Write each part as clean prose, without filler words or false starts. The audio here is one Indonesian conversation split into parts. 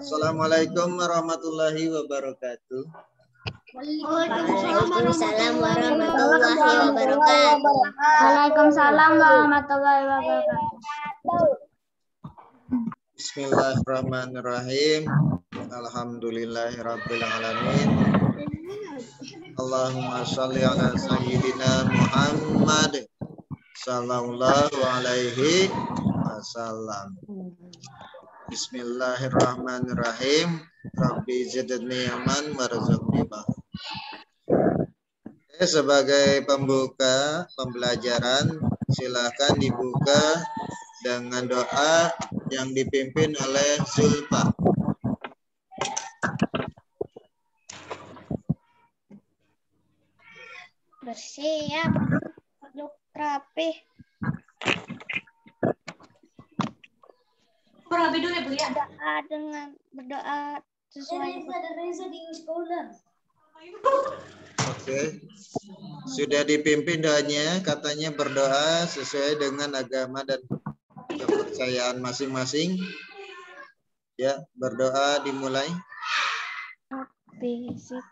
Assalamualaikum warahmatullahi wabarakatuh. Waalaikumsalam warahmatullahi wabarakatuh. Waalaikumsalam warahmatullahi wabarakatuh. Bismillahirrahmanirrahim. Alhamdulillahirabbil alamin. Allahumma shalli ala sayyidina Muhammad sallallahu alaihi wasallam. Bismillahirrahmanirrahim. Rabbi zidni ilman warzuqni fahma. Sebagai pembuka pembelajaran, silakan dibuka dengan doa yang dipimpin oleh Zulfa. Bersiap, duduk rapi. Rapi dulu ya Bu ya. Berdoa dengan berdoa sesuai. Oke. Sudah dipimpin doanya, katanya berdoa sesuai dengan agama dan kepercayaan masing-masing. Ya, berdoa dimulai. Fisik.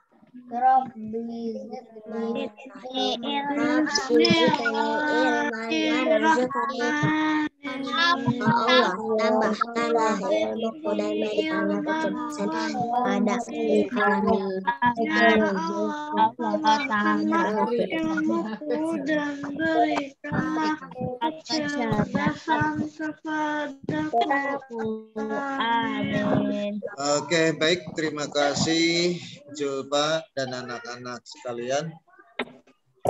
Allah tambahkanlah ilmuku dan berikanlah kecerdasan pada kami. Allah tambah ilmuku dan berikanlah kecerdasan kepadaku. Amin. Oke, baik. Terima kasih Julpa dan anak-anak sekalian.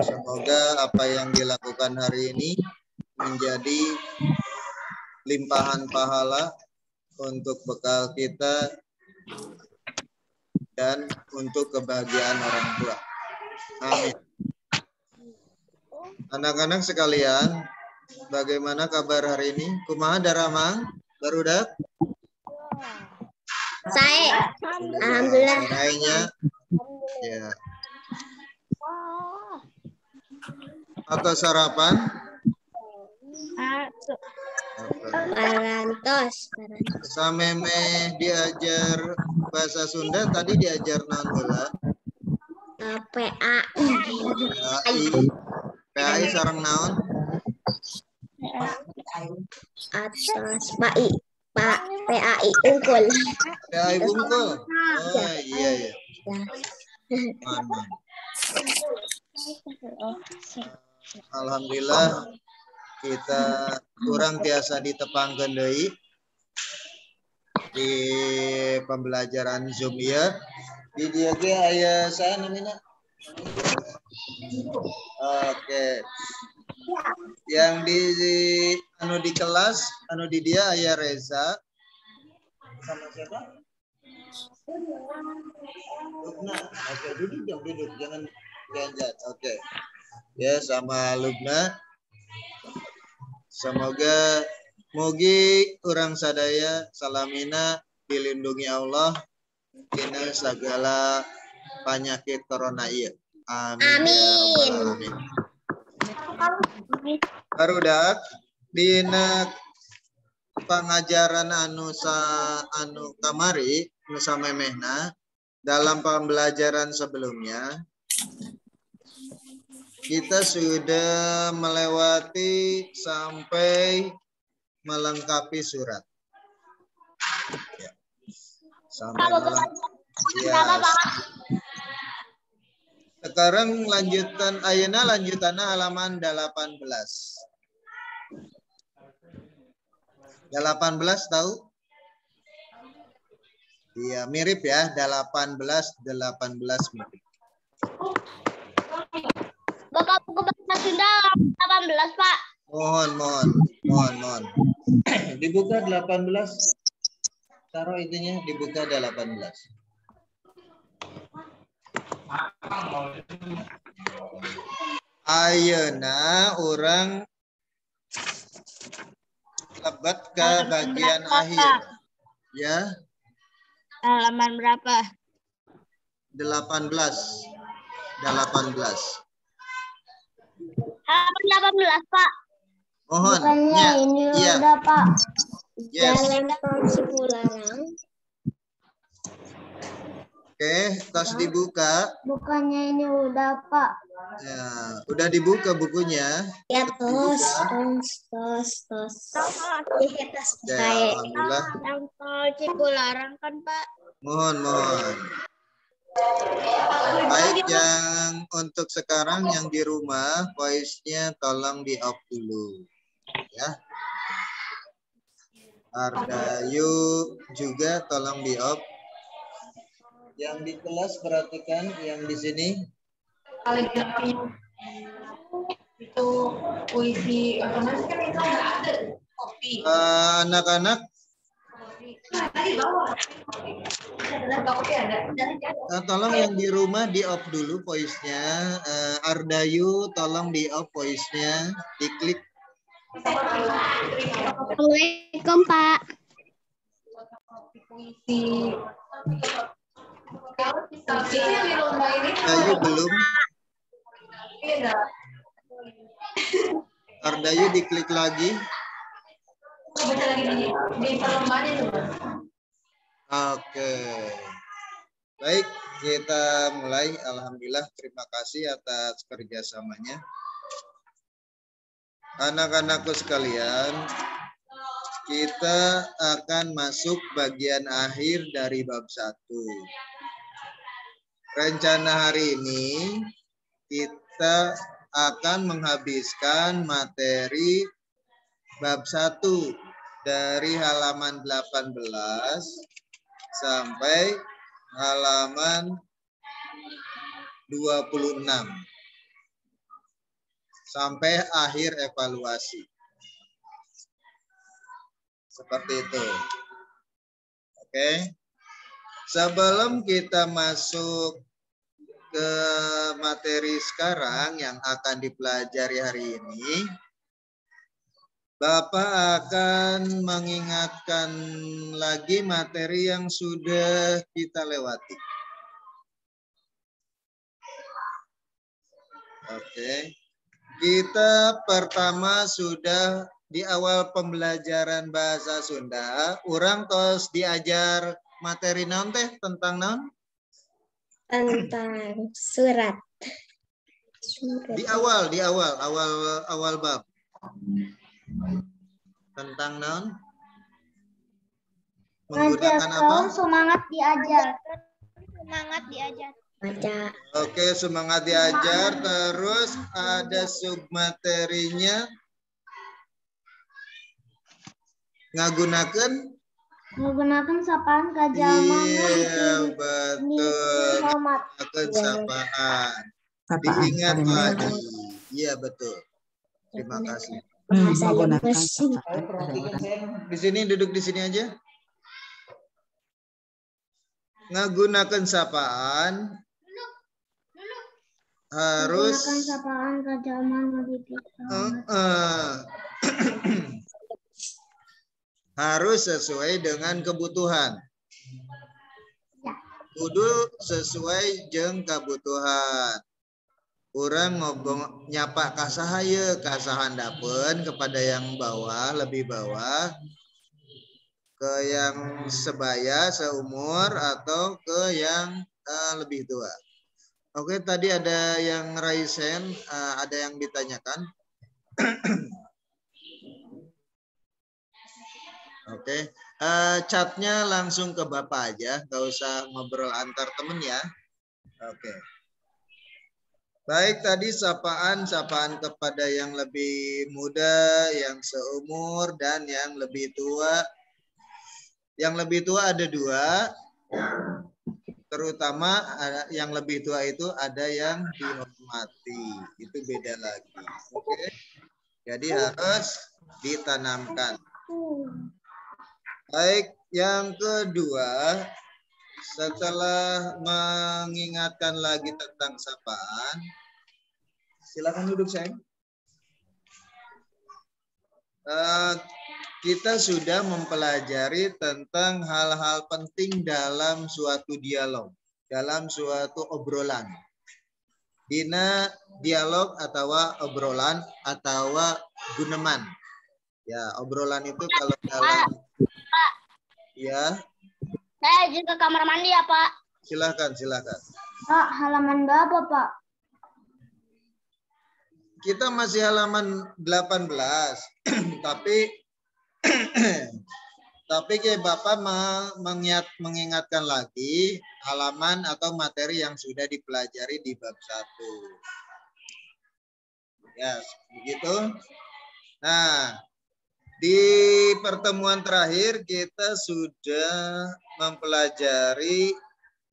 Semoga apa yang dilakukan hari ini menjadi limpahan pahala untuk bekal kita dan untuk kebahagiaan orang tua. Amin. Anak-anak sekalian, bagaimana kabar hari ini? Kumaha daramang? Barudak? Saya, alhamdulillah. Lainnya, ya. Atau sarapan? Parantos. Sameme diajar bahasa Sunda, tadi diajar naon heula? PAI. PAI sareng naon? Atas PAI. PAI unggul. PAI unggul. Oh iya ya. Mana? Alhamdulillah kita kurang tiasa ditepangkeun deui di pembelajaran Zoom ieu. Di dieu ge aya saha namina? Oke. Yang di kelas anu di dia aya Reza sama siapa? Lubna. Oke, duduk jangan ganjat. Oke. Ya, sama Lubna. Semoga mugi urang sadaya salamina dilindungi Allah tina segala penyakit corona ieu. Amin. Barudak dina pangajaran anu kamari anu samemehna dalam pembelajaran sebelumnya kita sudah melewati sampai melengkapi surat. Ya. Sampai Sekarang lanjutannya halaman 18. 18 tahu? Iya, mirip ya, 18 mirip. Bapak buku bahasa Sunda 18, Pak. Mohon. Dibuka 18. Taruh itunya dibuka 18. Ayeuna orang lebat ke bagian akhir. Ya. Halaman berapa? 18. Halaman 18, Pak. Mohon. Bukannya Ya, ini iya. udah, Pak. Yes. Jalan Tol Cipularang. Oke, tos dibuka. Bukannya ini udah, Pak. Ya, udah dibuka bukunya. Ya, tos. Oke, alhamdulillah. Jalan Tol Cipularang kan, Pak? Mohon. Baik, yang untuk sekarang yang di rumah, voice-nya tolong di-off dulu. Ya. Ardayu juga tolong di-off. Yang di kelas perhatikan yang di sini. Kaligrafi itu puisi otomatis kan itu nggak ada kopi. Anak-anak, tolong yang di rumah di-off dulu voice-nya. Ardayu tolong di-off voice-nya, diklik. Assalamualaikum, Pak. Puisi. Puisi yang di lomba ini Ardayu belum. Ardayu diklik lagi. baca lagi di perlombaan itu. Oke. Baik, kita mulai. Alhamdulillah, terima kasih atas kerjasamanya. Anak-anakku sekalian, kita akan masuk bagian akhir dari bab 1. Rencana hari ini kita akan menghabiskan materi bab 1 dari halaman 18 sampai halaman 26 sampai akhir evaluasi. Seperti itu. Oke. Sebelum kita masuk ke materi sekarang yang akan dipelajari hari ini, Bapak akan mengingatkan lagi materi yang sudah kita lewati. Oke. Kita pertama sudah di awal pembelajaran bahasa Sunda, orang tos diajar materi naon teh tentang naon? Tentang surat. Di awal bab. Tentang naon? Menggunakan apa? Semangat diajar. Baca. Oke, semangat diajar. Terus ada submaterinya. Menggunakan sapaan kajalman. Iya, betul. Menggunakan sapaan. Diingat lagi. Iya, betul. Terima kasih. Menggunakan Di sini, duduk di sini aja. Menggunakan sapaan harus sapaan kajalman harus sesuai dengan kebutuhan. Kudu sesuai jeung kebutuhan. Urang ngobong nyapa kasahaya kasahandapeun kepada yang bawah, lebih bawah, ke yang sebaya, seumur, atau ke yang lebih tua. Oke, tadi ada yang raisen, ada yang ditanyakan. Oke, chatnya langsung ke Bapak aja, nggak usah ngobrol antar temen ya. Oke. Baik, tadi sapaan kepada yang lebih muda, yang seumur, dan yang lebih tua. Yang lebih tua ada 2, terutama yang lebih tua itu ada yang dihormati, itu beda lagi. Oke, jadi harus ditanamkan. Baik, yang kedua, setelah mengingatkan lagi tentang sapaan, silakan duduk sayang. Kita sudah mempelajari tentang hal-hal penting dalam suatu dialog, dalam suatu obrolan. Dina dialog atau obrolan atau guneman. Ya, obrolan itu kalau dalam Ya, Saya izin ke kamar mandi ya, Pak. silakan, silakan. Pak, halaman berapa, Pak? Kita masih halaman 18, tapi kayak Bapak mengingatkan lagi halaman atau materi yang sudah dipelajari di bab 1. Ya, begitu. Nah, di pertemuan terakhir kita sudah mempelajari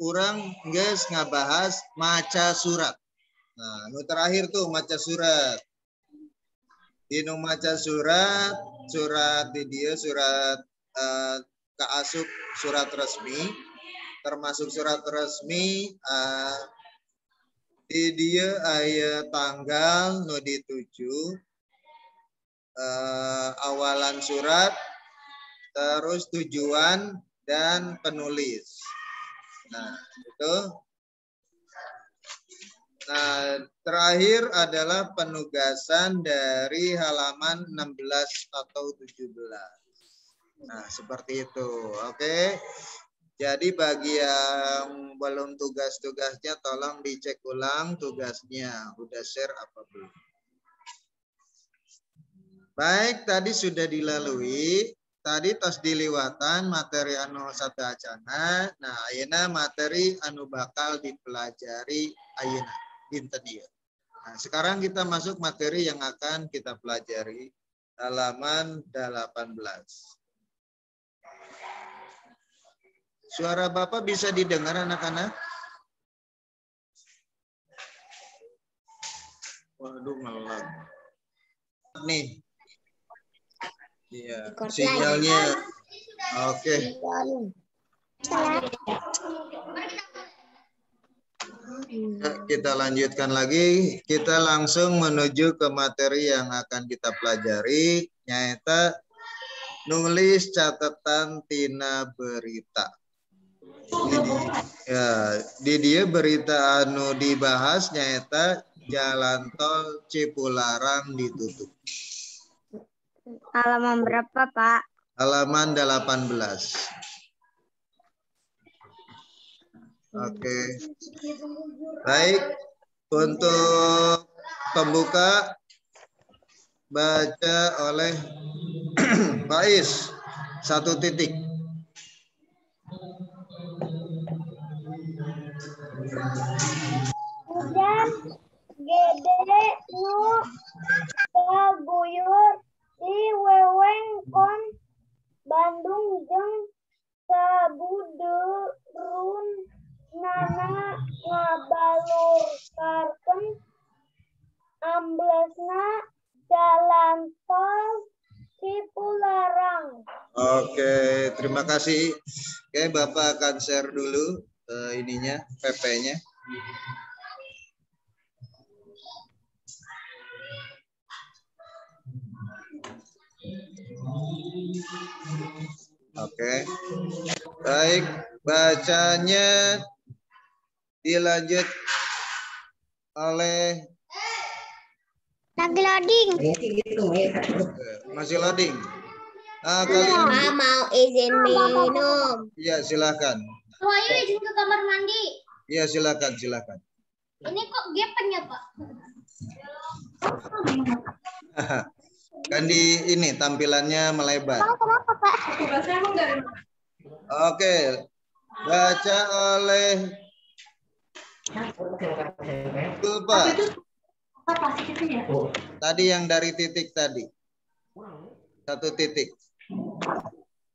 urang geus ngabahas maca surat. Nah, nu terakhir tuh maca surat. Di nu maca surat di dia surat kaasup surat resmi, termasuk surat resmi di dia aya tanggal nu dituju, awalan surat, terus tujuan dan penulis. Nah, itu. Nah, terakhir adalah penugasan dari halaman 16 atau 17. Nah, seperti itu. Oke. Jadi bagi yang belum tugas-tugasnya tolong dicek ulang tugasnya. Udah share apa belum? Baik, tadi sudah dilalui. Tadi tos diliwatan materi anu satu acana. Nah, ayeuna materi anu bakal dipelajari ayeuna dinten ieu. Nah, sekarang kita masuk materi yang akan kita pelajari halaman 18. Suara Bapak bisa didengar anak-anak? Waduh, ngelag. Nih. Iya, sinyalnya. Oke. Kita lanjutkan lagi. Kita langsung menuju ke materi yang akan kita pelajari, nyaeta nulis catatan tina berita. Di dia berita anu dibahas nyaeta jalan tol Cipularang ditutup. Halaman berapa, Pak? Halaman 18. Oke. Baik, untuk pembuka baca oleh Pak Is, 1 titik. Hujan gede nu saguyur di wewengkon Bandung jeung sabudeurun nana ngabalurkarkeun amblesna jalan tol Cipularang. Oke, terima kasih. Oke, Bapak akan share dulu ininya, PP-nya. Oke. Baik, bacanya dilanjut oleh Lagi loading. masih loading. Kalian Mau izin minum. Iya, silakan. Ayo izin ke kamar mandi. Iya, silakan. Ini kok gapnya, Pak? Kan di ini tampilannya melebar. Kenapa, Pak? Tugasnya emang dari mana? Oke. Baca oleh Pak. Apa sih itu ya? Tadi yang dari titik tadi. 1 titik.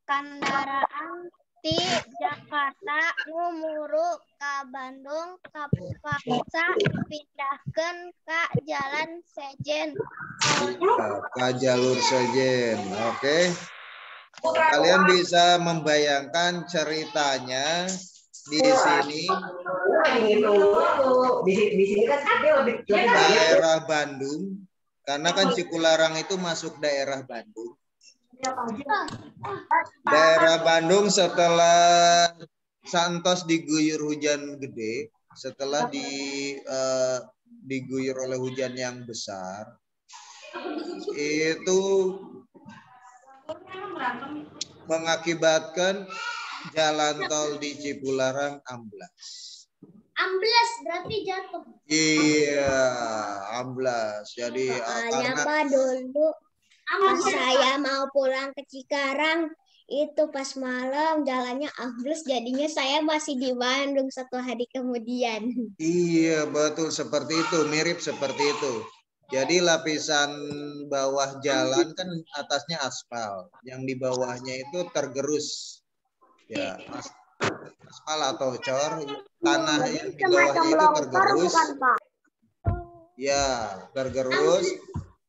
Kendaraan di Jakarta ngumuru ka Bandung kapaksa pindahkeun ka Jalan Sejen. Ke jalur Sejen. Oke. Kalian bisa membayangkan ceritanya di sini. Di sini kan dia lebih Daerah Bandung, karena kan Cipularang itu masuk daerah Bandung. Daerah Bandung setelah santos diguyur hujan gede, setelah diguyur oleh hujan yang besar, itu mengakibatkan jalan tol di Cipularang amblas. Amblas berarti jatuh. Iya, amblas. Jadi karena Pak dulu pas saya mau pulang ke Cikarang itu pas malam jalannya ambles jadinya saya masih di Bandung 1 hari kemudian. iya betul seperti itu, mirip seperti itu. Jadi lapisan bawah jalan kan atasnya aspal, yang di bawahnya itu tergerus. Ya, aspal atau cor, tanah yang di bawahnya itu tergerus. Ya, tergerus,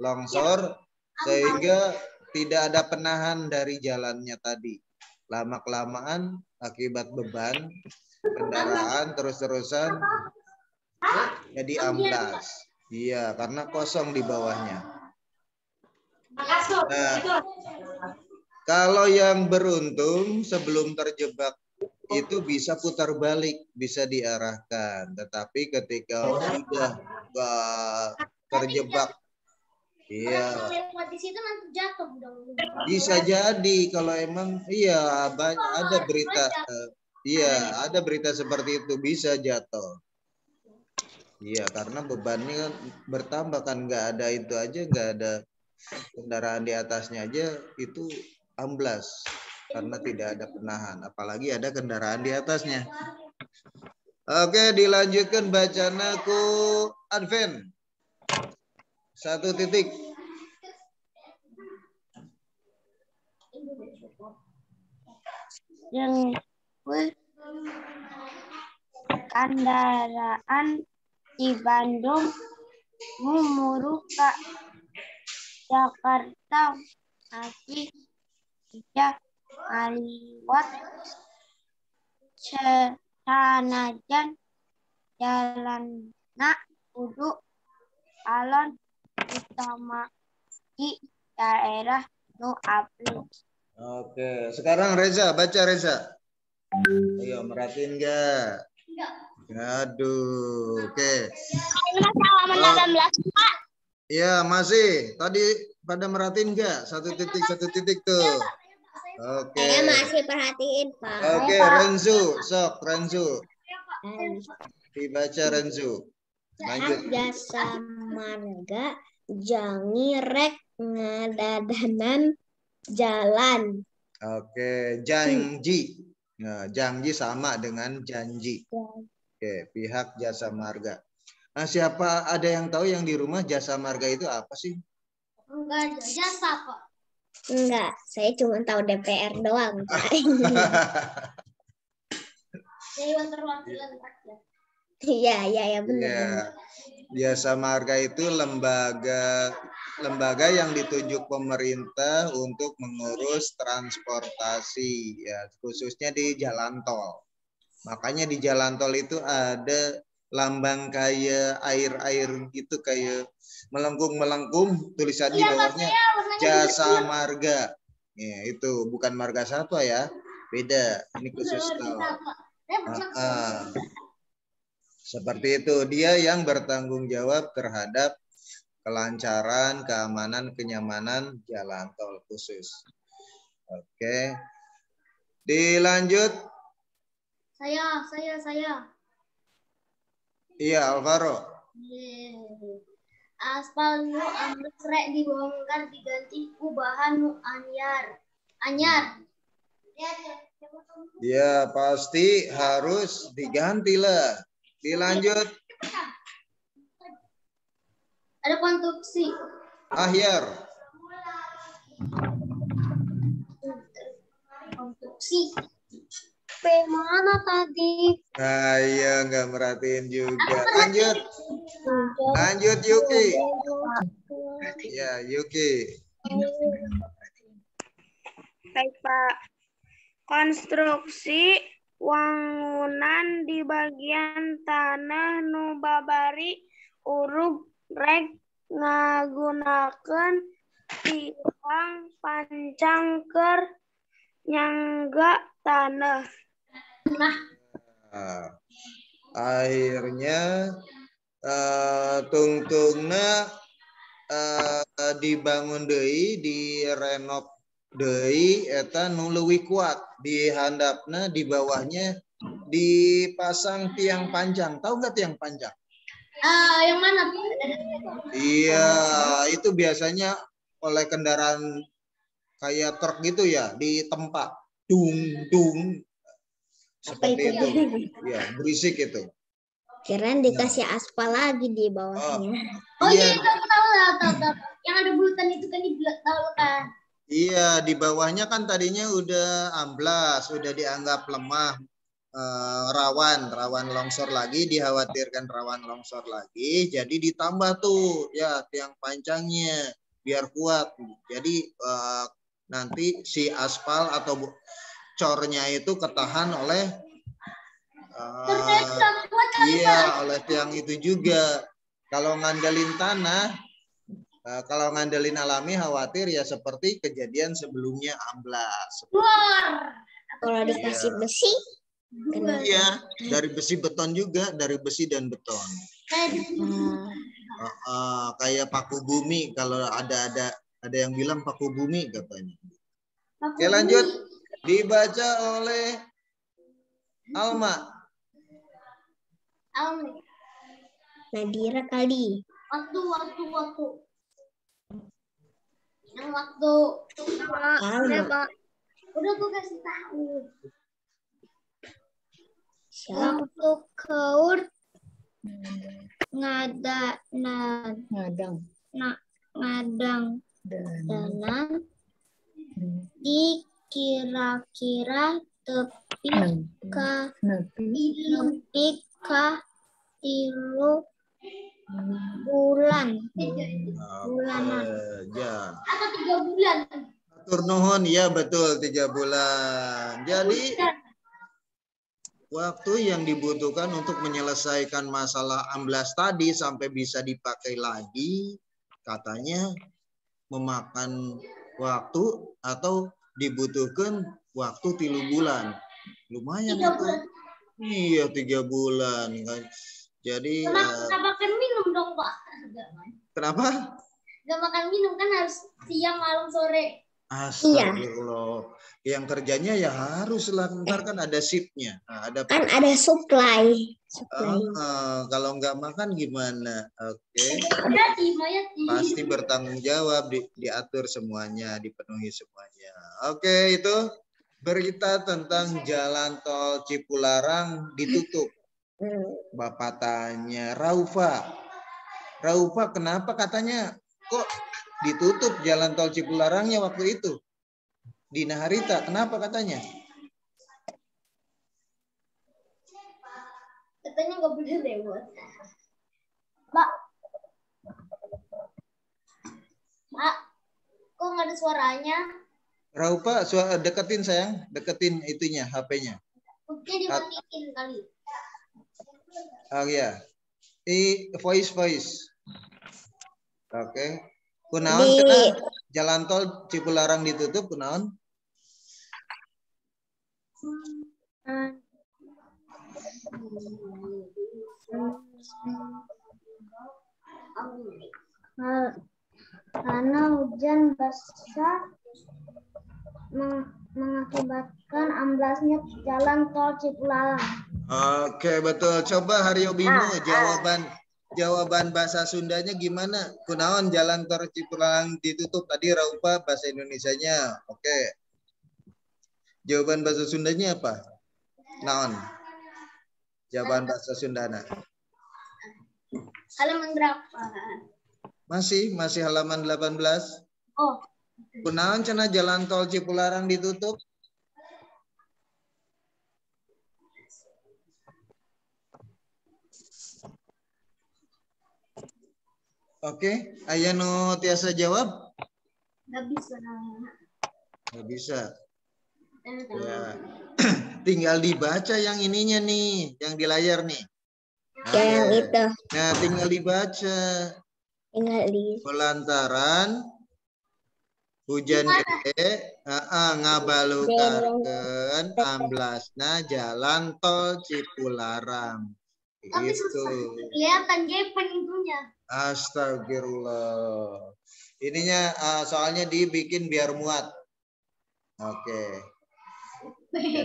longsor, sehingga tidak ada penahan dari jalannya tadi. Lama-kelamaan akibat beban kendaraan terus-terusan jadi amblas. Iya, karena kosong di bawahnya. Nah, kalau yang beruntung sebelum terjebak itu bisa putar balik, bisa diarahkan. Tetapi ketika sudah terjebak, iya, Di situ nanti jatuh dong. bisa jadi kalau emang iya ada berita, iya ada berita seperti itu bisa jatuh. Iya, karena bebannya kan bertambah kan, nggak ada itu aja, nggak ada kendaraan di atasnya aja itu amblas karena tidak ada penahan, apalagi ada kendaraan di atasnya. Oke, dilanjutkan bacana ku Advent. 1 titik. Yang kendaraan di Bandung mumuru ke Jakarta masih tidak ngaliwat sanajan jalanna kudu alon utama di daerah nu abri. Oke, sekarang Reza, baca Reza. Ayo, merhatiin nggak? Aduh, oke. Ini masih halaman 18, Pak. Iya, masih. Tadi pada merhatiin nggak? 1 titik tuh. Oke. Saya masih perhatiin, Pak. Oke, Renzu, sok Renzu. Dibaca Renzu. Lanjut. Jasa marga jangi rek ngadadanan jalan. Oke, janji. Nah, janji sama dengan janji. Oke, pihak jasa marga. Nah, siapa ada yang tahu yang di rumah jasa marga itu apa sih? Enggak ada jasa, Pak. Enggak, saya cuma tahu DPR doang, Pak. Dewan Perwakilan Rakyat. Iya, benar. Iya. Jasa marga itu lembaga yang ditunjuk pemerintah untuk mengurus transportasi, ya khususnya di jalan tol. Makanya di jalan tol itu ada lambang kayak air gitu, kayak melengkung tulisan di bawahnya jasa marga. Ya, itu bukan marga satwa ya, beda. Ini khusus tol. Seperti itu, dia yang bertanggung jawab terhadap kelancaran, keamanan, kenyamanan jalan tol khusus. Oke. Dilanjut. Saya. Iya, Alvaro. Aspal nu ambles rek dibongkar diganti ku bahan nu anyar. Ya, pasti harus diganti lah. Dilanjut. Ada konstruksi. Ahyar. Konstruksi. P mana tadi? Iya, nggak merhatiin juga. Lanjut Yuki. Ya, Yuki. Baik, Pak. Konstruksi wangunan di bagian tanah nu babari urug rek ngagunakeun tiang pancang keur nyangga tanah. Nah, akhirnya tungtungna dibangun deui, direnov deui eta nu leuwih kuat di handapna, di bawahnya dipasang tiang panjang. Tahu nggak tiang panjang? Yang mana? Iya, itu biasanya oleh kendaraan kayak truk gitu ya, ditempa. Dung, dung. Seperti itu. Ya, berisik itu. Kirain dikasih aspal lagi di bawahnya. Oh Iya, iya, tahu. Yang ada bulutan itu kan tahu kan. iya, di bawahnya kan tadinya udah amblas, udah dianggap lemah, rawan longsor lagi, dikhawatirkan rawan longsor lagi, jadi ditambah tuh ya tiang panjangnya biar kuat. Jadi nanti si aspal atau cornya itu ketahan oleh iya, oleh tiang itu juga. Kalau ngandelin tanah, kalau ngandelin alami khawatir ya seperti kejadian sebelumnya amblas. Kalau dikasih besi, Iya, dari besi beton juga, dari besi dan beton. Kayak paku bumi, kalau ada yang bilang paku bumi katanya. Oke, lanjut. Dibaca oleh Alma. Nadira kali. Waktu. Yang waktu. Alma. Udah gue kasih tahu. Waktu kaur ngadang danan di kira-kira tepi ka tilu bulanan. Atau 3 bulan. Atur nuhun, ya betul 3 bulan. Jadi waktu yang dibutuhkan untuk menyelesaikan masalah amblas tadi sampai bisa dipakai lagi katanya memakan waktu atau dibutuhkan waktu 3 bulan. Lumayan itu. Iya 3 bulan. Jadi Nggak makan minum dong Pak. kenapa? Nggak makan minum kan harus siang malam sore. Astagfirullah. Yang kerjanya ya harus lah, ntar kan ada shiftnya. Kan ada supply. Kalau nggak makan gimana? Oke. Mayati. Pasti bertanggung jawab, diatur semuanya, dipenuhi semuanya. Oke, itu berita tentang jalan tol Cipularang ditutup. Bapak tanya, Raufa kenapa katanya kok ditutup jalan tol Cipularangnya waktu itu? Dina Harita, kenapa katanya? Katanya nggak boleh lewat. Mbak, kok nggak ada suaranya? Raufa, deketin sayang, deketin itunya, HP-nya. Mungkin dimatiin kali. Oh iya, voice. Oke. Kunaon cenah jalan tol Cipularang ditutup kunaon? Karena hujan basah mengakibatkan amblasnya jalan tol Cipularang. Oke, betul. Coba Haryo Bimo jawaban bahasa Sundanya gimana? Kunaon jalan tol Cipularang ditutup tadi Raupa bahasa Indonesianya. Oke. Jawaban bahasa Sundanya apa? Naon? Jawaban bahasa Sundana. Halaman berapa? Masih halaman 18. Oh. Kunaon cenah jalan tol Cipularang ditutup? Oke, aya nu tiasa jawab? Nggak bisa. Nggak bisa. Ya. Tinggal dibaca yang ininya nih, yang di layar nih. Yang itu. Nah, tinggal dibaca. Pelantaran hujan gede ngabalukarkeun amblasna jalan tol Cipularang. Tapi susah kelihatan gepeng itunya. Astagfirullah. Ininya soalnya dibikin biar muat. Oke. Ya,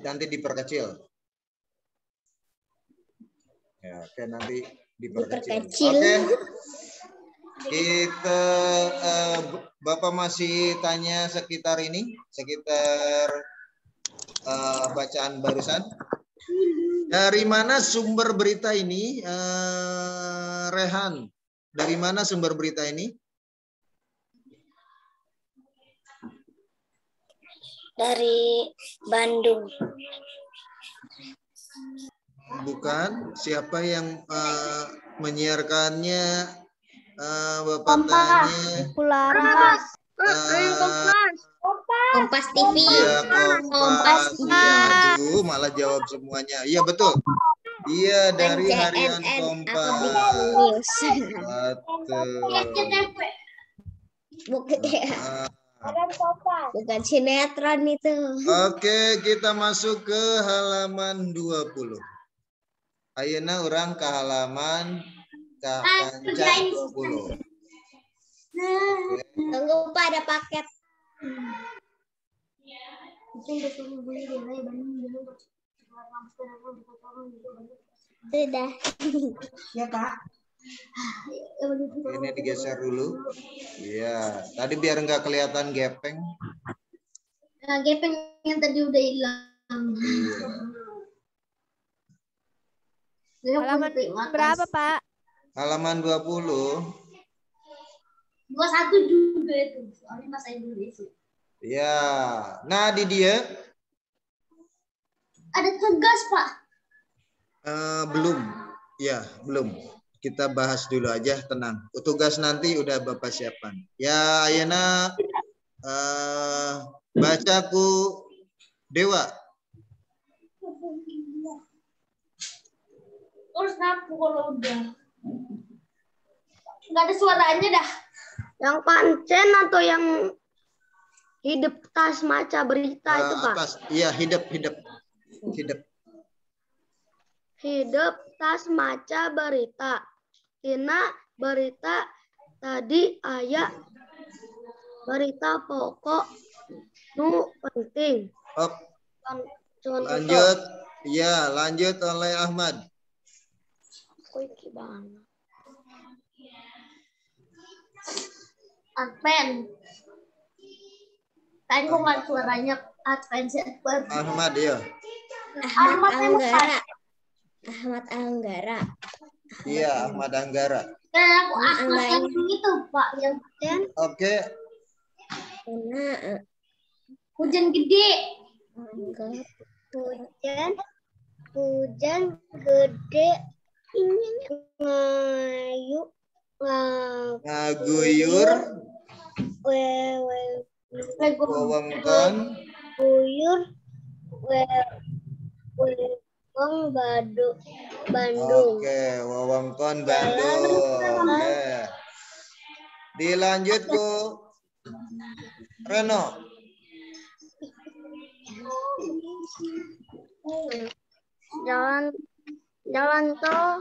nanti diperkecil. Ya, oke, nanti diperkecil. Oke. Kita Bapak masih tanya sekitar ini, sekitar bacaan barusan. Dari mana sumber berita ini, Rehan? Dari mana sumber berita ini? Dari Bandung. Bukan. Siapa yang menyiarkannya? Bapak tanya. Kompas TV. Iya, Kompas. Iya, aduh, malah jawab semuanya. Iya, betul. Iya, dari harian Kompas. Bukan sinetron itu. Oke, kita masuk ke halaman 20. Ayeuna orang ke halaman kancah 20. Tunggu Pak, ada paket. Sudah. Ya, Kak. Ini digeser dulu. Iya, tadi biar nggak kelihatan gepeng. Nah, gepeng yang tadi udah hilang. Halaman berapa, Pak? Halaman 20. 21 juga itu. Soalnya Mas dulu itu. Ya, nah di dia ada tugas, Pak. Belum. Ya, belum. Kita bahas dulu aja, tenang. Tugas nanti udah Bapak siapkan. Ya, ayeuna bacaku Dewa. Terus aku kalau udah nggak ada suaranya dah. Yang pancen atau yang hidup tas maca berita itu, Pak? Atas. Iya, hidup. Hidup tas maca berita. Tina berita tadi aya berita pokok nu penting. Contoh. Lanjut. Ya, lanjut oleh Ahmad. Advent. Tadi kok nggak suaranya Advent. Ahmad ya. Ahmad Anggara. Iya, Ahmad Anggara. Aku Ahmad itu, Pak, yang Oke. hujan gede. Hujan gede. Ngaguyur. Wewengkon. Guyur. Bandung. Oke, wewengkon Bandung. Dilanjut ku Reno. Jalan tol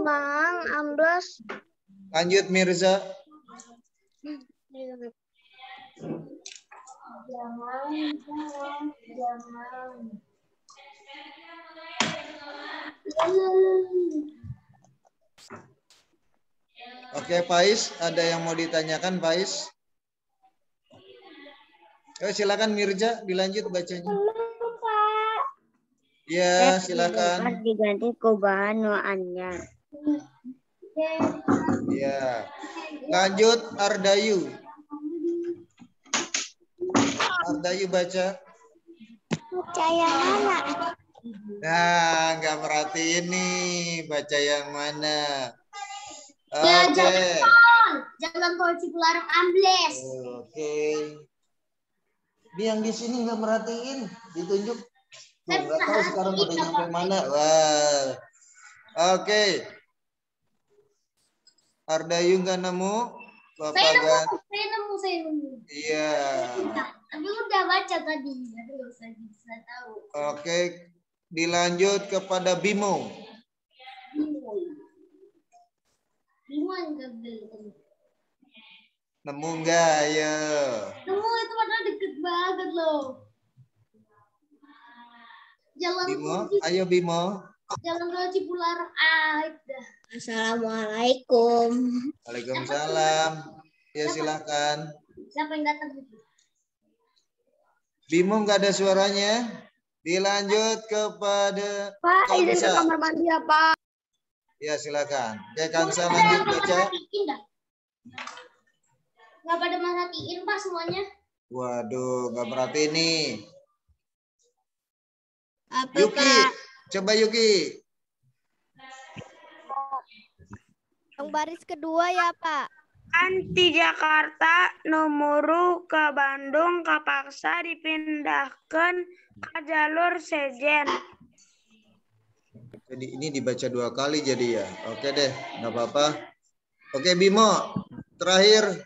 Mang ambles. Lanjut Mirza. Jangan. Oke, Faiz, ada yang mau ditanyakan, Faiz? Silakan Mirza, dilanjut bacanya. Ya, silakan. Diganti ke bahan nuannya. Ya. Lanjut Ardayu. Ardayu baca. Baca yang mana? Nah, nggak merhatiin nih baca yang mana. Ya, Oke. Jalan tol Cipularang ambles. Oke. Ini yang di sini nggak merhatiin, ditunjuk. Tuh, nggak tahu sekarang udah nyampe mana. Wah. Oke. Ardayu nggak nemu. Bapak Saya nemu. Iya. Tapi udah baca tadi. Jadi nggak usah bisa tahu. Oke. Dilanjut kepada Bimo. Bimo enggak beli. Nemu nggak? Ayo. Nemu itu padahal di loh. Jalan Bimo, Tol ayo Bimo. Jalan Tol Cipularang. Dah. Assalamualaikum. Waalaikumsalam. Ya silakan. Siapa yang datang? Bimo nggak ada suaranya. Dilanjut kepada Pak, izin ke Kansa. kamar mandi ya, Pak. Ya silakan. Oke, Kansa lanjut baca. Nggak pada merhatiin Pak semuanya. Waduh, nggak perhatiin nih. Apa, Yuki, Pak? coba Yuki. Yang baris kedua ya, Pak. Anti Jakarta nomor ke Bandung kapaksa dipindahkan ke jalur Sejen. Jadi ini dibaca 2 kali jadi ya. Oke deh, nggak apa-apa. Oke Bimo, terakhir.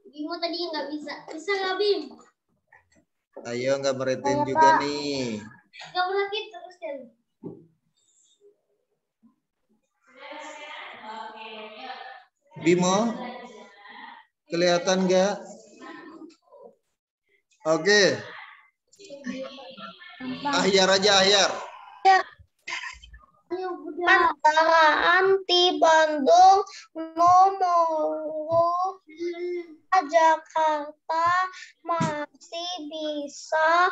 Bimo tadi nggak bisa. Bisa nggak Bim? Ayo nggak merhatiin juga nih. Nggak merhatiin terus kan. Bimo, kelihatan nggak? Oke. Ahyar aja Ahyar. Ayo udah. Antara anti Bandung nomor Jakarta masih bisa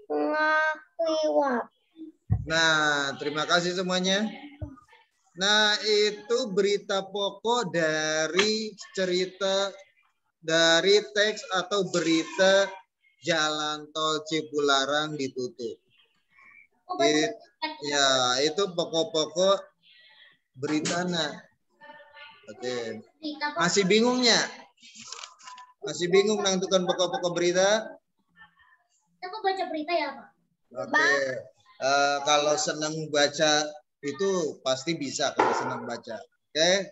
ngaliwat. Nah, terima kasih semuanya. Nah, itu berita pokok dari cerita dari teks atau berita Jalan Tol Cipularang ditutup. Ya, itu pokok-pokok beritanya. Oke. Masih bingungnya? Masih bingung menentukan pokok-pokok berita? Kita baca berita ya Pak? Oke. Kalau senang baca itu pasti bisa kalau senang baca. Oke.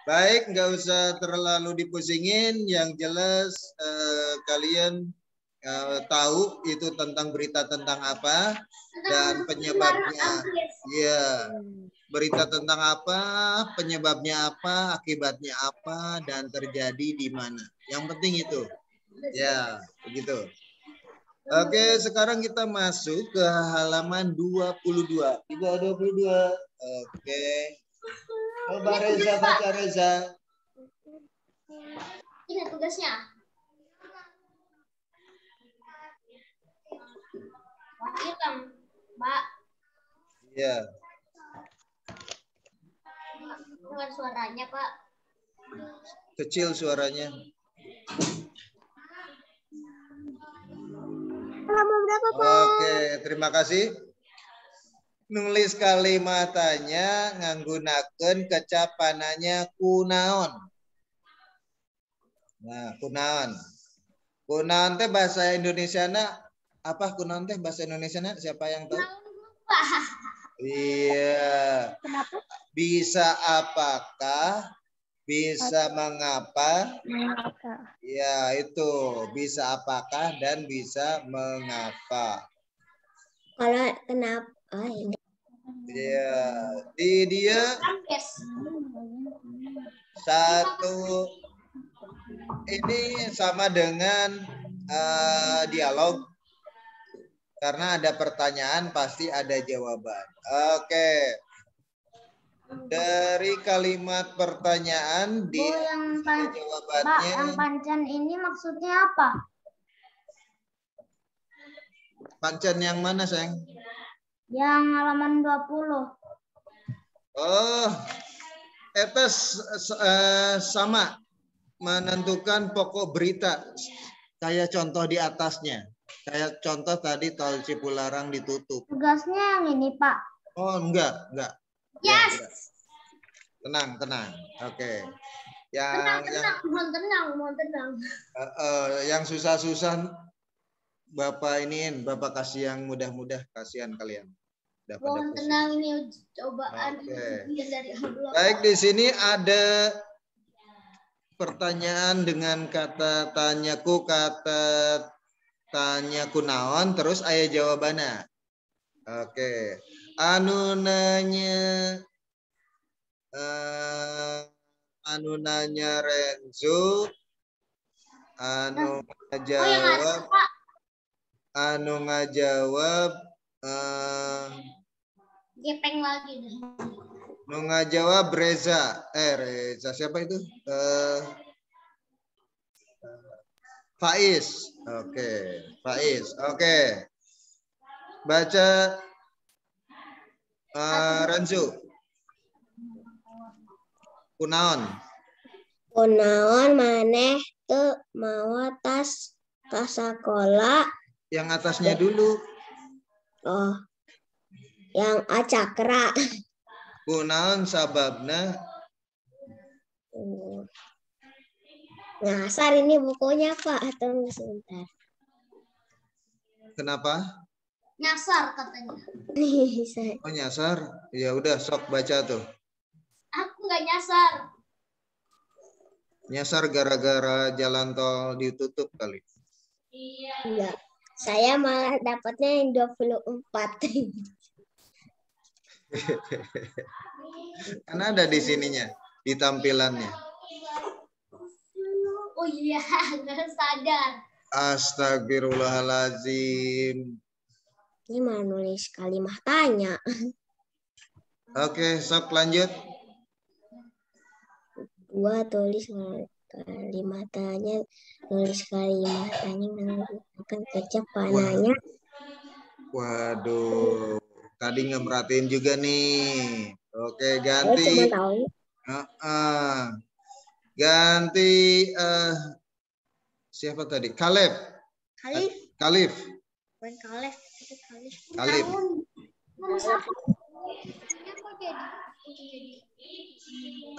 Baik, nggak usah terlalu dipusingin. Yang jelas kalian tahu itu tentang berita tentang apa dan penyebabnya. Iya. Berita tentang apa, penyebabnya apa, akibatnya apa, dan terjadi di mana. Yang penting itu. Ya, begitu. Oke, sekarang kita masuk ke halaman 22. Di bawah 22. Oke. Coba Reza baca Reza. Ini tugasnya. Hitam, Mbak. Iya. Dengar suaranya, Pak. Kecil suaranya. Oke, terima kasih. Nulis kalimatanya nganggunakeun kecapananya kunaon. Nah, kunaon. Kunaon teh bahasa Indonesiana apa kunaon teh bahasa Indonesiana? Siapa yang tahu? Iya. Bisa apakah? Bisa mengapa? Ya, itu. Bisa apakah dan bisa mengapa. Kalau kenapa? Ya, di dia satu ini sama dengan dialog karena ada pertanyaan pasti ada jawaban. Oke. Dari kalimat pertanyaan di jawabannya. Pak, yang pancen ini maksudnya apa? Pancen yang mana, sayang? Yang halaman 20. Oh, itu sama menentukan pokok berita. Kayak contoh di atasnya. Kayak contoh tadi Tol Cipularang ditutup. Tugasnya yang ini, Pak. Oh, enggak. Yes. Ya, tenang. Oke. Mohon tenang. Yang susah-susah Bapak iniin, Bapak kasih yang mudah-mudah, kasihan kalian. Mohon tenang, ini cobaan dari Allah. Baik, di sini ada pertanyaan dengan kata tanyaku, kata tanyaku naon, terus aya jawabannya. Oke. Anu nanya Renzo Anu Oh yang ngajawab, asal, Pak. anu ngajawab, Gepeng lagi deh. nu ngajawab Reza. Reza siapa itu? Faiz. Oke, Faiz. Oke. Baca Ransu. Kunaon. Kunaon maneh teu mawa tas ka sakola. Yang atasnya dulu. Oh, yang acakra. Kunaon sababna. Ngasar ini bukunya Pak. Atau sebentar. Kenapa? Nyasar katanya. Oh nyasar. Ya udah sok baca tuh. Aku nggak nyasar. Nyasar gara-gara jalan tol ditutup kali. Iya. Enggak. Saya malah dapatnya yang 24. Kan ada di sininya, di tampilannya. Oh iya, nggak sadar. Astagfirullahalazim. Ini malah nulis kalimat tanya. Oke, sok lanjut. Gua tulis kalimat tanya, nulis kalimat tanya menggunakan kecepatannya. Waduh, tadi nggak merhatiin juga nih. Oke, Saya ganti. cuma tahu. Ganti siapa tadi? Kaleb. Khalif. Kalif. Bukan Khalif, itu Khalif. Kalif.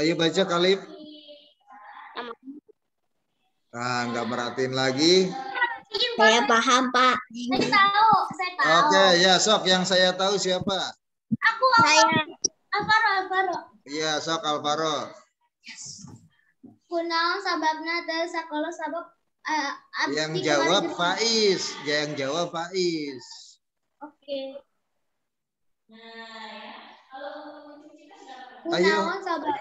Ayo baca Kalif. Nggak merhatiin lagi. Saya paham, Pak. Saya tahu. Oke, ya sok yang saya tahu siapa? Aku Alvaro. Iya, sok Alvaro. Kunaon sababna teu sakola sabab Yang jawab Faiz. Yang jawab Faiz. Oke. Ayo. Kunaon sabab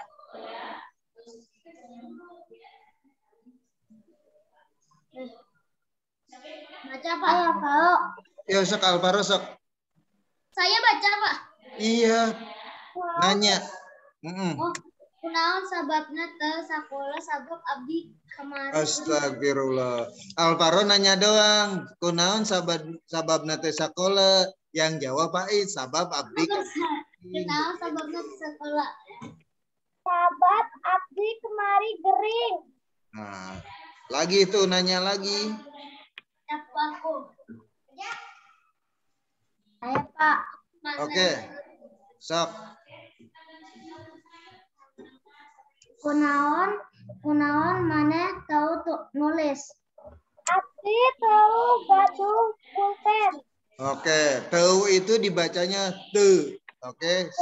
baca Pak Alvaro. Ya sok Alvaro sok. Saya baca Pak. Iya. Nanya. Oh, kunaon sababna teu sakola sabab abdi kemarin. Astagfirullah. Alvaro nanya doang. Kunaon sababna teh sakola. Yang jawab Faiz. Sabab abdi. Kunaon sababna teu sakola. Sabab abdi kemari gering. Nah, lagi itu nanya lagi. Siapa aku? Saya Pak. Oke. Sok. Kunaon maneh tahu tuh nulis. Abdi tahu gaduh pulpen. Oke, teu itu dibacanya te. Oke,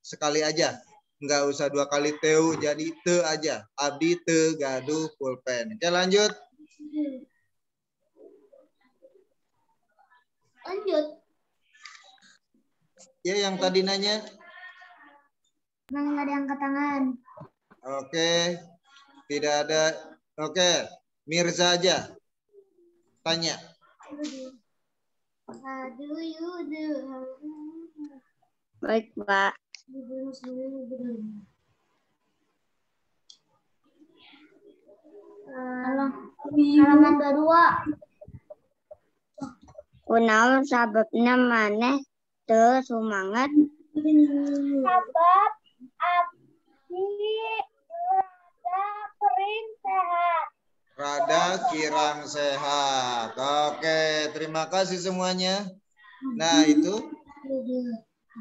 sekali aja. Enggak usah 2 kali teu, jadi te aja. Abdi teu gaduh pulpen. Oke, lanjut. Lanjut. Ya, yang tadi nanya. Nggak ada angkat tangan. Oke. Tidak ada. Oke, Mirza aja. Tanya. Aduh, yuduh. Baik, Pak. Halaman 22. Kunaon sababna maneh teu sumanget. Sabab abdi rada kering sehat. Rada kirang sehat. Oke, terima kasih semuanya. Nah, itu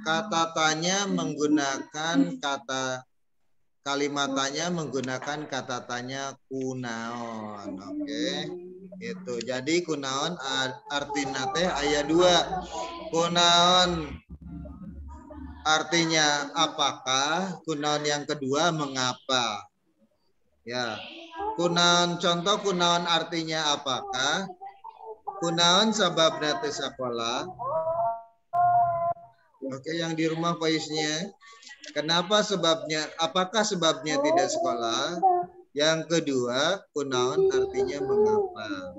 kata tanya menggunakan kata kalimat tanya menggunakan kata tanya kunaon. Oke. Itu. Jadi kunaon artina teh aya 2. Kunaon artinya apakah, kunaon yang kedua mengapa. Ya. Kunaon contoh kunaon artinya apakah? Kunaon sababna teu sakola. Oke, yang di rumah Faiznya. Kenapa sebabnya? Apakah sebabnya tidak sekolah? Yang kedua, kunaon artinya mengapa.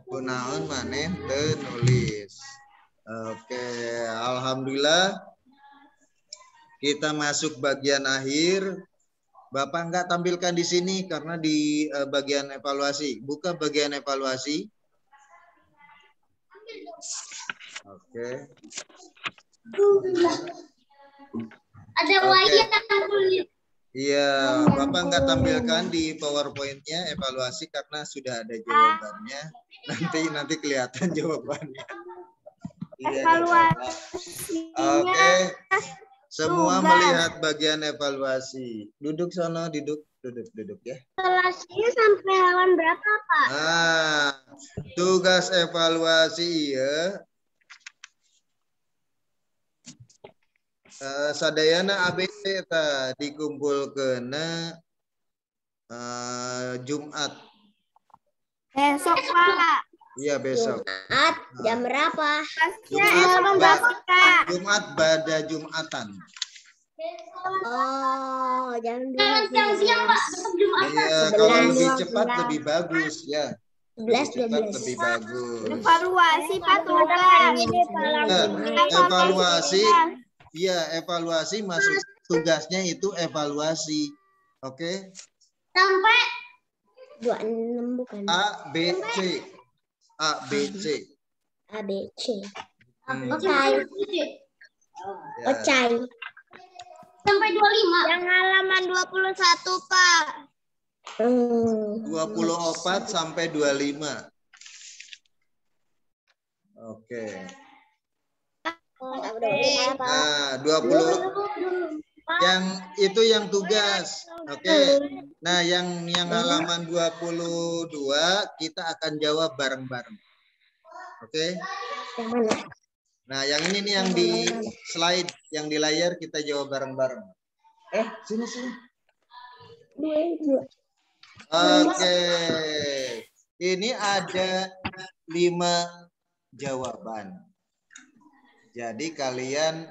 Kunaon maneh teu nulis. Oke, alhamdulillah kita masuk bagian akhir. Bapak nggak tampilkan di sini karena di bagian evaluasi. Buka bagian evaluasi. Oke. Ada wayang tulis. Iya, Bapak nggak tampilkan di PowerPoint-nya evaluasi karena sudah ada jawabannya. Nanti kelihatan jawabannya. Evaluasinya. Oke. Semua melihat bagian evaluasi. Duduk sono, duduk ya. Evaluasinya sampai halaman berapa, Pak? Nah, tugas evaluasi ya. Sadayana ABC ta dikumpulkeun Jumat. Besok, Pak. Iya, besok. Jumat jam berapa? Jumat pada Jumatan. Oh, jam Jangan 12. siang-siang, Pak. Besok Jumat. Iya, kalau 11, lebih cepat 12. lebih bagus ya. 11, Cepat 12. lebih bagus. Evaluasi, Pak, tugas. Evaluasi, iya, evaluasi masuk tugasnya itu evaluasi. Oke. Sampai 26 bukan? A, B, C. A, B, C. A, B, C. Hmm. Ocai. Ya. Ocai. sampai 25. Yang halaman 21, Pak. 24 sampai 25. Oke. Nah, 20 yang itu yang tugas. Oke. Nah, yang halaman 22 kita akan jawab bareng-bareng. Oke. Yang mana? Nah, yang ini nih yang di slide, yang di layar kita jawab bareng-bareng. Sini. Oke. Ini ada 5 jawaban. Jadi kalian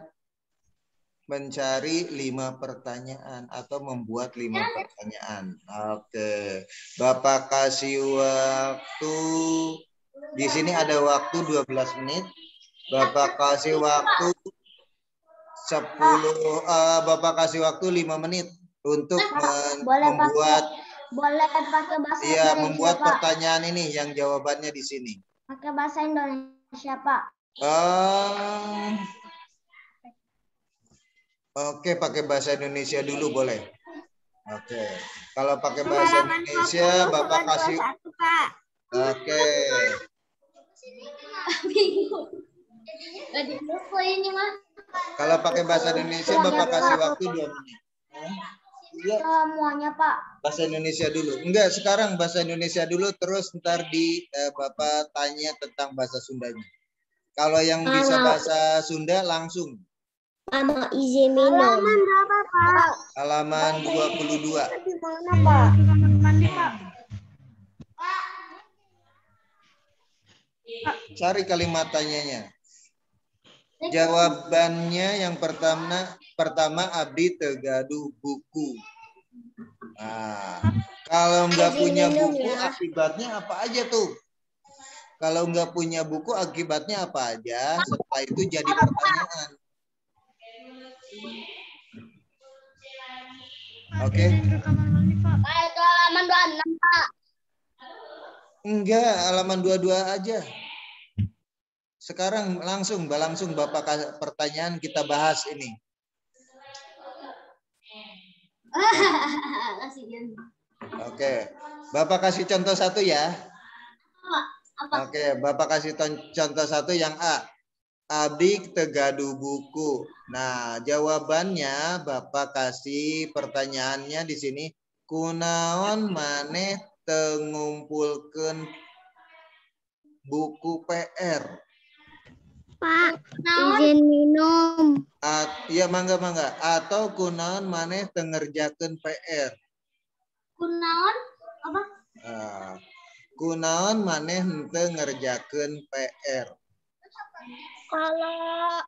mencari 5 pertanyaan atau membuat 5 pertanyaan. Oke. Bapak kasih waktu. Di sini ada waktu 12 menit. Bapak kasih waktu 5 menit untuk membuat pertanyaan ini yang jawabannya di sini. Pakai bahasa Indonesia, Pak. Oke, pakai bahasa Indonesia dulu boleh. Oke. Kalau pakai bahasa Indonesia, Bapak kasih. Oke. Kalau pakai bahasa Indonesia, Bapak kasih waktu 2 menit. Semuanya, Pak. Bahasa Indonesia dulu. Enggak, sekarang bahasa Indonesia dulu, terus ntar Bapak tanya tentang bahasa Sundanya. Kalau yang bisa bahasa Sunda langsung. Mau izin minum. Halaman berapa, Pak? Halaman 22. Di mana, Pak? Kamar mandi, Pak. Cari kalimat tanyanya. Jawabannya yang pertama Abdi tegaduh buku. Nah, kalau nggak punya buku akibatnya apa aja tuh? Kalau nggak punya buku akibatnya apa aja? Setelah itu jadi pertanyaan. Oke. Pak, itu halaman 26, Pak. Enggak, halaman 22 aja. Sekarang langsung Bapak kasih pertanyaan, kita bahas ini. Oke. Bapak kasih contoh 1 ya. Oke, Bapak kasih contoh 1 yang A. Abdi tegaduh buku. Nah, jawabannya Bapak kasih pertanyaannya di sini. Kunaon maneh tengumpulkeun buku PR? Pak, izin minum. Iya, mangga. Atau kunaon maneh tengerjakeun PR? Kunaon apa? Kunaon maneh henteu ngerjakeun PR? Kalau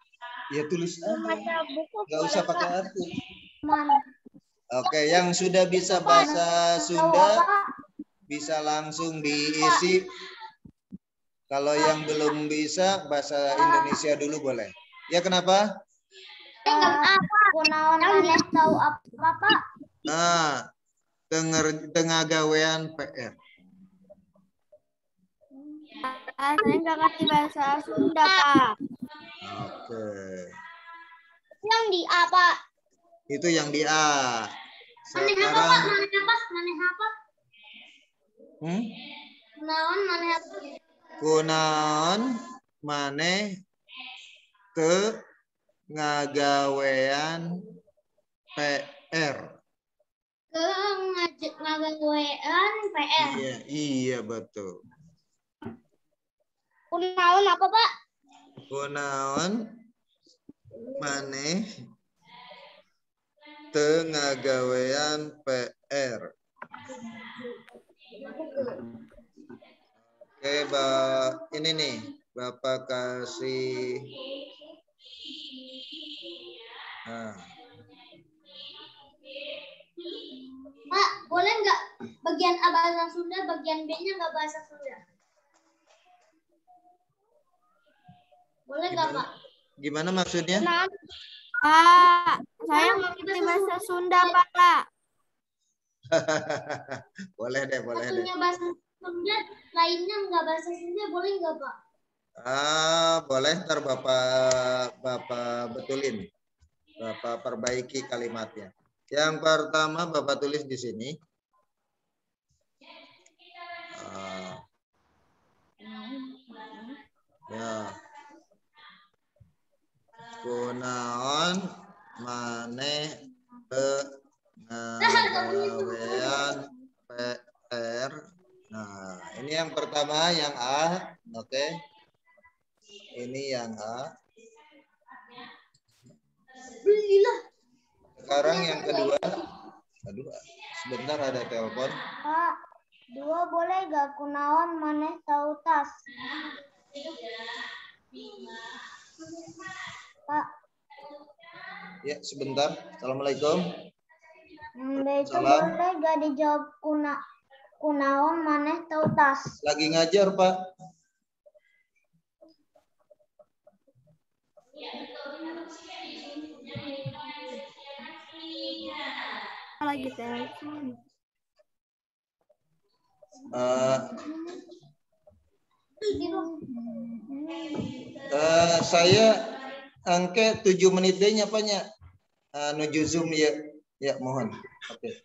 Ya tulis aja. baca buku Nggak usah pakai arti. Oke, yang sudah bisa bahasa Sunda bisa langsung diisi. Kalau yang belum bisa bahasa Indonesia dulu boleh. Ya kenapa? Kunaon maneh tahu apa, Pak? Nah, tengah gawean PR. Saya nggak ngerti bahasa Sunda, Pak. Oke. Yang di apa? Itu yang di A. Maneh apa, Pak? Sekarang Maneh apa? Kunaon maneh apa? kunaon maneh ke ngagawean PR. Ke ngagawean PR. Iya betul. Kunaon apa, Pak? Kunaon maneh teu ngagawean PR. Oke, ini nih Bapak kasih. Nah. Pak, boleh nggak bagian A bahasa Sunda, bagian B-nya nggak bahasa Sunda? Boleh nggak, Pak? Gimana maksudnya? Pak, saya ngerti bahasa Sunda, Pak. Boleh deh. Satunya bahasa Sunda, lainnya nggak bahasa Sunda, boleh nggak, Pak? Boleh, ntar Bapak betulin. Bapak perbaiki kalimatnya. Yang pertama Bapak tulis di sini. Ya. Kunaon maneh teu ngagawean PR. Nah, ini yang pertama, yang A. Oke. Ini yang A. Sekarang yang kedua. Aduh, sebentar ada telepon. Pak, 2 boleh gak kunaon maneh tahu tas? Pak. Ya, sebentar. Assalamualaikum. Itu Salam. boleh gak dijawab kunaon maneh tahu tas? Lagi ngajar, Pak. Lagi telepon. Saya angke 7 menit deh nyapanya. Nuju Zoom ya. Ya, mohon. Oke.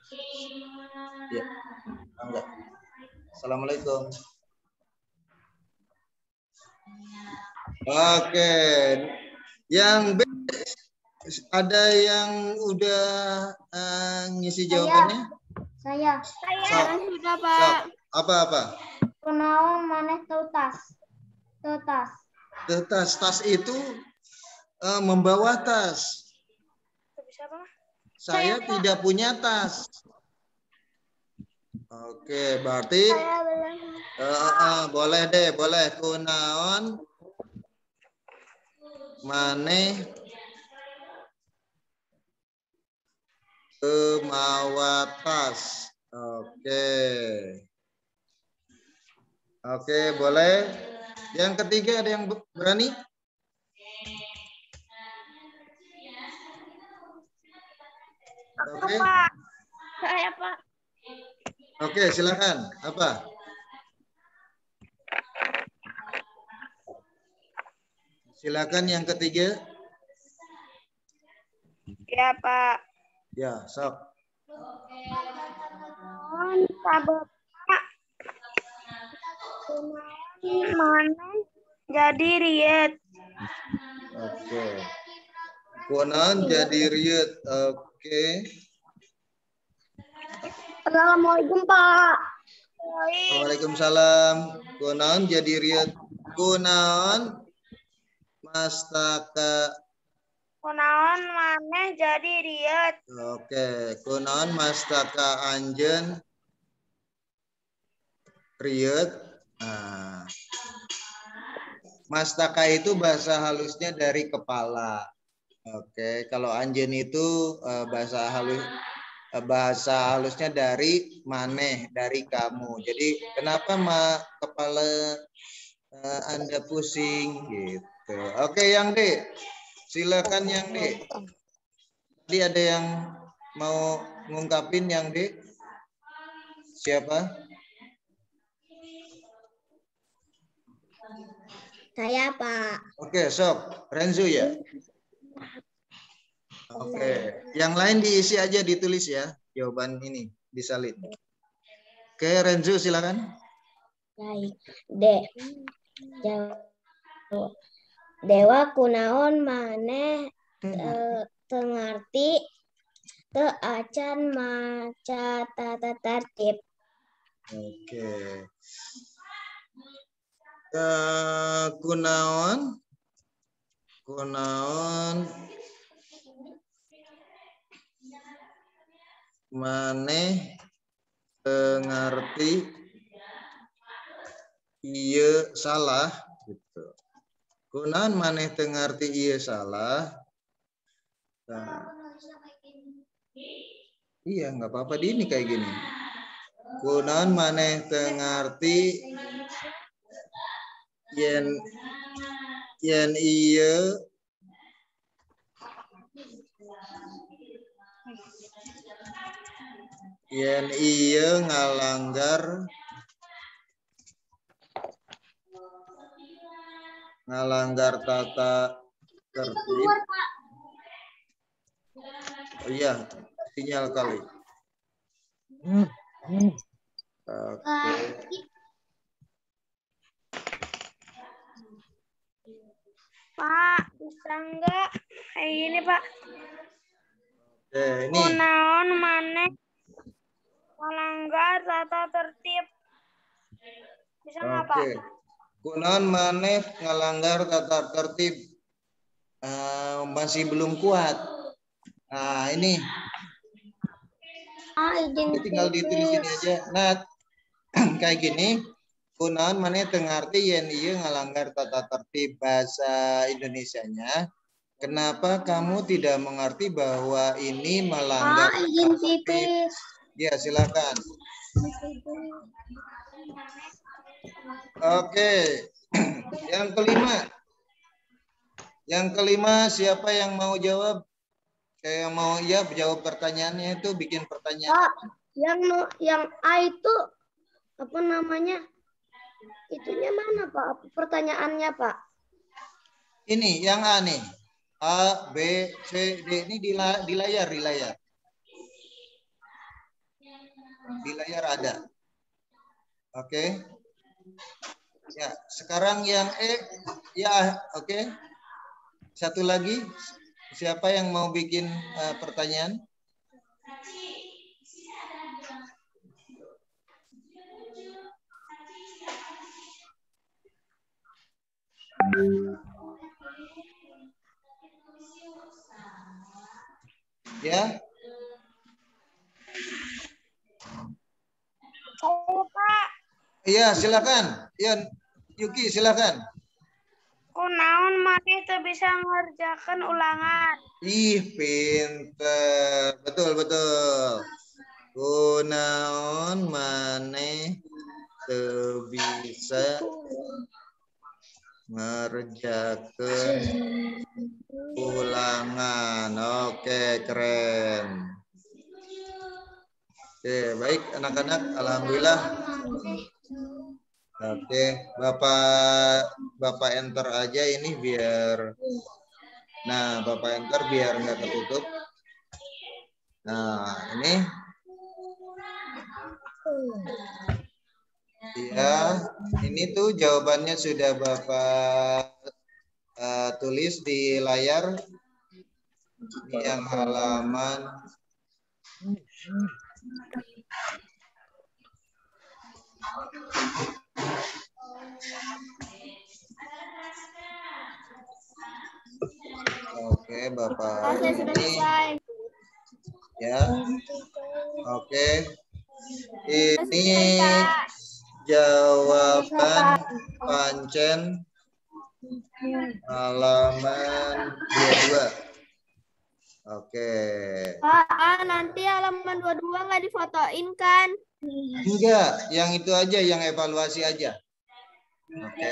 Ya. Enggak. Assalamualaikum. Oke. Yang B, ada yang udah ngisi jawabannya? Saya. Sudah, Pak. Apa? Kunaon maneh tahu tas? Tahu tas. Tas itu membawa tas. Saya tidak punya tas. Oke, berarti boleh deh, boleh. Kunaon maneh mawa tas. Oke, boleh. Yang ketiga ada yang berani? Oke. Saya, Pak. Oke, silakan. Apa? Silakan yang ketiga. Ya, Pak. Ya, sok. Sabab mana jadi riet. Oke. Kunaon jadi riet. Oke. Assalamualaikum, Pak. Waalaikumsalam. Kunaon jadi riet. Kunaon mastaka. Kunaon maneh jadi riet. Oke. Kunaon mastaka anjeun riet. Nah. Mastaka itu bahasa halusnya dari kepala. Oke, kalau anjeun itu bahasa halus bahasa halusnya dari maneh, dari kamu. Jadi kenapa kepala Anda pusing gitu. Oke, Yang D. Silakan Yang D. Tadi ada yang mau ngungkapin Yang D? Siapa? Saya, Pak. Oke, sok. Renzo ya? Oke. Yang lain diisi aja, ditulis ya. Jawaban ini disalin. Oke, Renzo silakan. Baik. Dewa kunaon maneh teu ngarti teu acan maca tata tertib. Oke. Kunaon maneh teu ngarti ieu salah gitu. Kunaon maneh teu ngarti ieu salah. Nah, iya, nggak apa-apa di ini kayak gini. Kunaon maneh teu ngarti yen ieu ngalanggar tata tertib. Oh iya, sinyal kali. Oke. Pak, bisa enggak kayak gini, Pak? Oke, ini. Kunaon maneh melanggar tata tertib. Bisa enggak, Pak? Oke. Kunaon maneh ngalanggar tata tertib. Masih belum kuat. Nah, ini. Ini tinggal ditulis ini aja. Nah, kayak gini. Kunaon maneh teu ngarti yen ieu ngalanggar tata tertib. Bahasa Indonesianya. Kenapa kamu tidak mengerti bahwa ini melanggar tata tertib? Ya, silakan. Oke. Yang kelima siapa yang mau jawab? Yang mau jawab pertanyaannya itu bikin pertanyaan. Pak, yang A itu apa namanya? Itunya mana, Pak? Pertanyaannya, Pak. Ini yang A nih. A, B, C, D ini di layar. Di layar ada. Oke. Ya, sekarang yang E ya, oke. Satu lagi. Siapa yang mau bikin pertanyaan? Ya. Oh, Pak. Iya, silakan. Ya, Yuki, silakan. Kunaon maneh teu bisa ngerjakan ulangan. Ih, pinter. Betul. Kunaon maneh teu bisa ngerjakeun ulangan. Oke, keren. Oke, baik anak-anak, alhamdulillah. Oke, Bapak enter aja ini biar. Nah, Bapak enter biar nggak ketutup. Nah, ini. Ya, ini tuh jawabannya sudah Bapak tulis di layar. Ini yang halaman. Oke, Bapak ini. Ya. Oke. Ini jawaban pancen halaman 22. Oke. Pak, nanti halaman 22 nggak difotoin kan? Enggak, yang itu aja, yang evaluasi aja. Oke.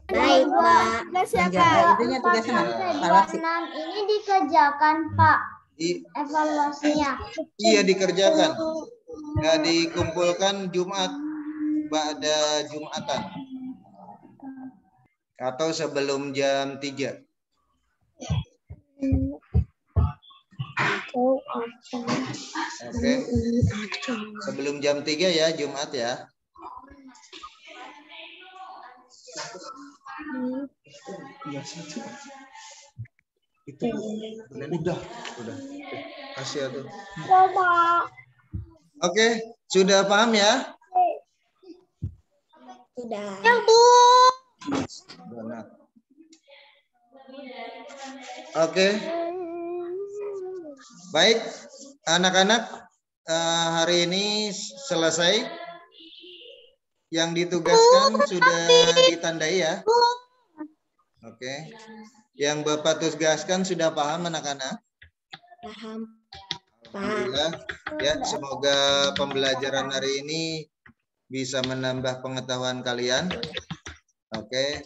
Baik, Pak. Tugas ya, Yang Kak. itunya tugasnya Ya. evaluasi. 26 ini dikerjakan, Pak, evaluasinya. Iya dikerjakan. Nggak dikumpulkan Jumat, pada Jumatan. Atau sebelum jam 3. Oke. Sebelum jam 3 ya, Jumat ya. Itu udah. Kasih tuh. Oke, sudah paham ya? Sudah. Benar. Oke. Baik, anak-anak, hari ini selesai. Yang ditugaskan sudah ditandai ya. Oke. Yang Bapak tugaskan sudah paham anak-anak? Paham. Alhamdulillah. Ya, semoga pembelajaran hari ini bisa menambah pengetahuan kalian. Oke.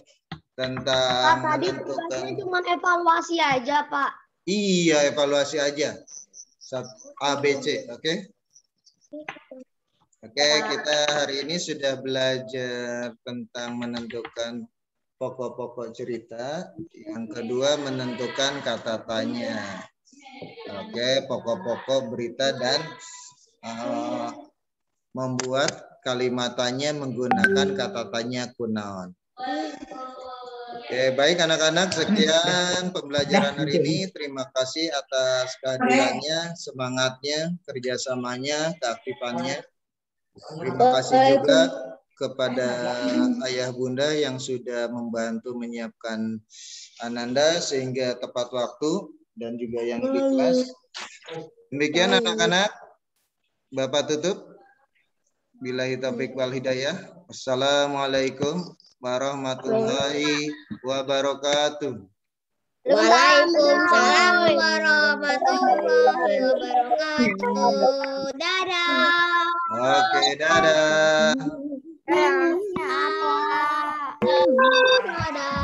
Tentang Tadi tugasnya cuma evaluasi aja, Pak. Iya, evaluasi aja. A, B, C, oke? Oke, kita hari ini sudah belajar tentang menentukan pokok-pokok cerita. Yang kedua, menentukan kata tanya. Oke, pokok-pokok berita dan membuat kalimat tanya menggunakan kata tanya kunaon. Oke, baik anak-anak, sekian pembelajaran hari ini. Terima kasih atas kehadirannya, semangatnya, kerjasamanya, keaktifannya. Terima kasih juga kepada ayah bunda yang sudah membantu menyiapkan Ananda sehingga tepat waktu dan juga yang di kelas. Demikian anak-anak, Bapak tutup. Billahi taufiq wal hidayah. Wassalamualaikum warahmatullahi wabarakatuh. Waalaikumsalam warahmatullahi wabarakatuh. Dadah. Oke, dadah. Dadah. Dadah.